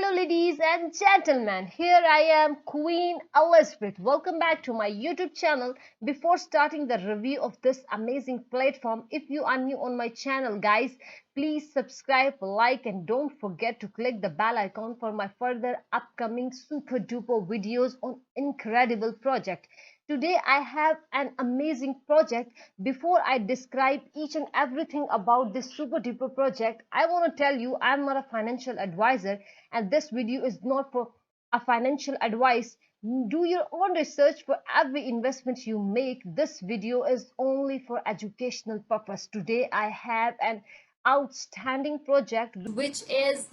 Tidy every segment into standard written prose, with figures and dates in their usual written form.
Hello, ladies and gentlemen. Here I am, Queen Elizabeth. Welcome back to my YouTube channel. Before starting the review of this amazing platform, if you are new on my channel, guys, please subscribe, like, and don't forget to click the bell icon for my further upcoming super duper videos on incredible project. Today I have an amazing project. Before I describe each and everything about this super duper project, I want to tell you I'm not a financial advisor and this video is not for a financial advice. Do your own research for every investment you make. This video is only for educational purpose. Today I have an outstanding project which is,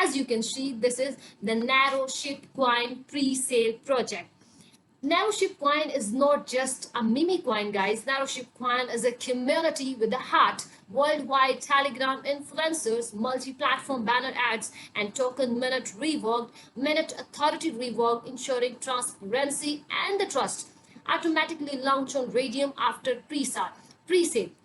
as you can see, this is the Narrow Ship Coin pre-sale project. Narrowship Coin is not just a meme coin, guys. Narrowship Coin is a community with a heart. Worldwide Telegram influencers, multi-platform banner ads, and token minute authority rework, ensuring transparency and the trust. Automatically launch on Radium after pre-sale.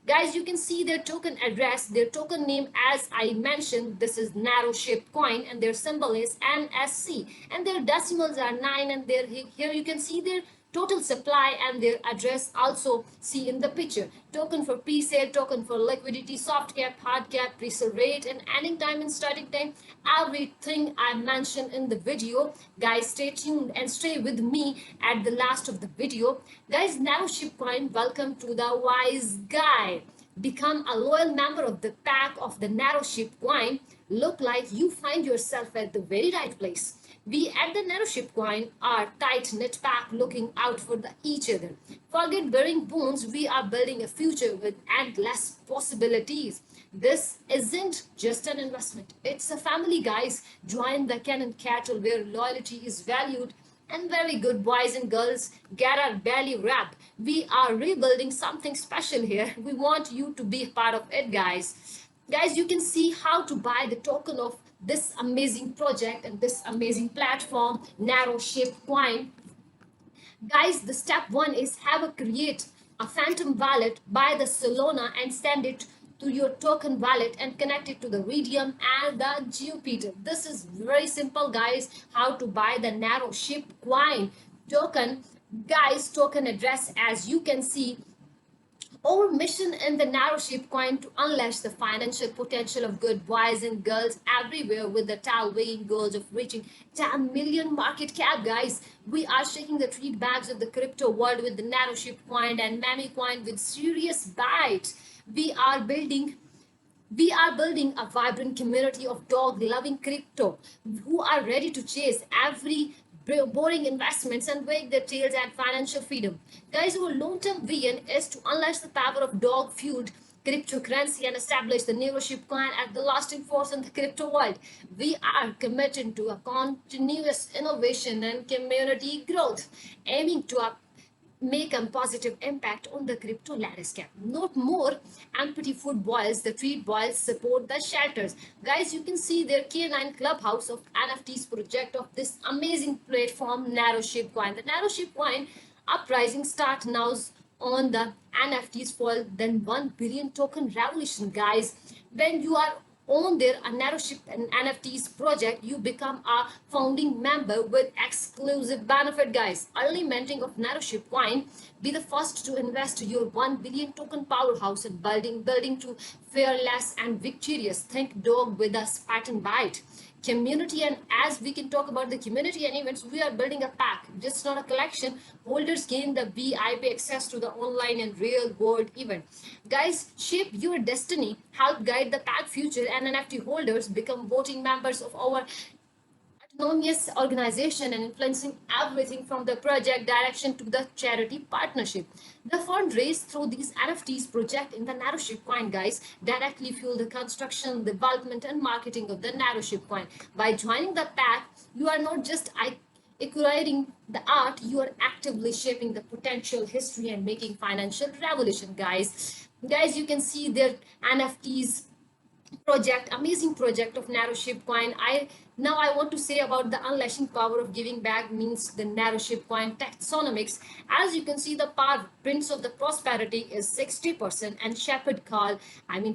Guys, you can see their token address, their token name. As I mentioned, this is Narrow Ship Coin and their symbol is NSC and their decimals are 9, and here you can see their total supply and their address also see in the picture. Token for pre-sale, token for liquidity, soft cap, hard cap, pre-sale rate, and ending time and starting time. Everything I mentioned in the video. Guys, stay tuned and stay with me at the last of the video. Guys, Narrow Ship Coin, welcome to the Wise Guy. Become a loyal member of the pack of the Narrow Ship Coin. Look like you find yourself at the very right place. We at the Narrow Ship Coin are tight-knit pack looking out for each other. Forget burying bones, we are building a future with endless possibilities. This isn't just an investment, it's a family, guys. Join the Cannon Cattle where loyalty is valued and very good boys and girls get our belly wrap. We are rebuilding something special here. We want you to be part of it, guys. Guys, you can see how to buy the token of this amazing project and this amazing platform, Narrow Ship Coin. Guys, the step one is create a phantom wallet, buy the Solana and send it to your token wallet and connect it to the Radium and the Jupiter. This is very simple, guys, how to buy the Narrow Ship Coin token. Guys, token address, as you can see, our mission in the Narrow Ship Coin to unleash the financial potential of good boys and girls everywhere with the towering goals of reaching 10 million market cap, guys. We are shaking the treat bags of the crypto world with the Narrow Ship Coin and Meme Coin with serious bites. We are building a vibrant community of dog-loving crypto who are ready to chase every boring investments and wag their tails at financial freedom. Guys, our long-term vision is to unleash the power of dog-fueled cryptocurrency and establish the Narrow Ship Coin as the lasting force in the crypto world. We are committed to a continuous innovation and community growth, aiming to make a positive impact on the crypto landscape. Not more empty food boils, the treat boils support the shelters. Guys, you can see their K9 clubhouse of NFTs project of this amazing platform, Narrow Ship Coin. The Narrow Ship Coin uprising start now on the NFTs for then 1 billion token revolution, guys. When you are on their Narrow Ship and NFTs project, you become a founding member with exclusive benefit, guys. Early minting of Narrow Ship Coin, be the first to invest your 1 billion token powerhouse and building to fearless and victorious. Think dog with a Spartan bite. Community, and as we can talk about the community and events, we are building a pack, just not a collection. Holders gain the VIP access to the online and real world event. Guys, shape your destiny, help guide the pack future, and NFT holders become voting members of our autonomous organization and influencing everything from the project direction to the charity partnership. The fundraise through these NFTs project in the Narrow Ship Coin, guys, directly fuel the construction, development, and marketing of the Narrow Ship Coin. By joining the pack, you are not just acquiring the art, you are actively shaping the potential history and making financial revolution, guys. Guys, you can see their NFTs project, amazing project of narrow ship coin. I want to say about the unleashing power of giving back means the narrow ship coin taxonomics. As you can see, the par prince of the prosperity is 60% and shepherd call,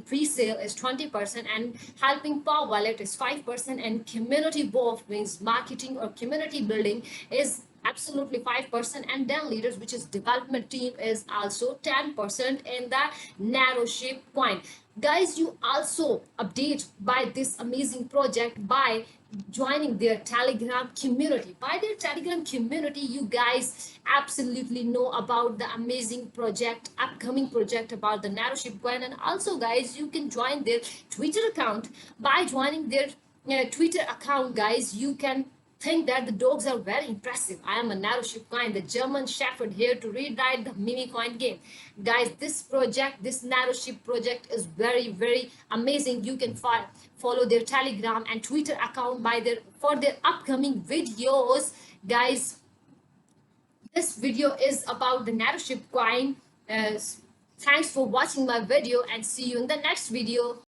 pre-sale is 20% and helping power wallet is 5% and community both means marketing or community building is absolutely 5% and then leaders which is development team is also 10% in the narrow shape coin. Guys, you also update by this amazing project by joining their telegram community. By their telegram community, you guys absolutely know about the amazing project, upcoming project about the narrow ship coin. And also guys, you can join their Twitter account. By joining their Twitter account, guys, you can think that the dogs are very impressive. I am a narrow ship coin, the German Shepherd, here to rewrite the mimi coin game. Guys, this project, this narrow ship project is very, very amazing. You can follow their Telegram and Twitter account by their for their upcoming videos. Guys, this video is about the narrow ship coin. Thanks for watching my video and see you in the next video.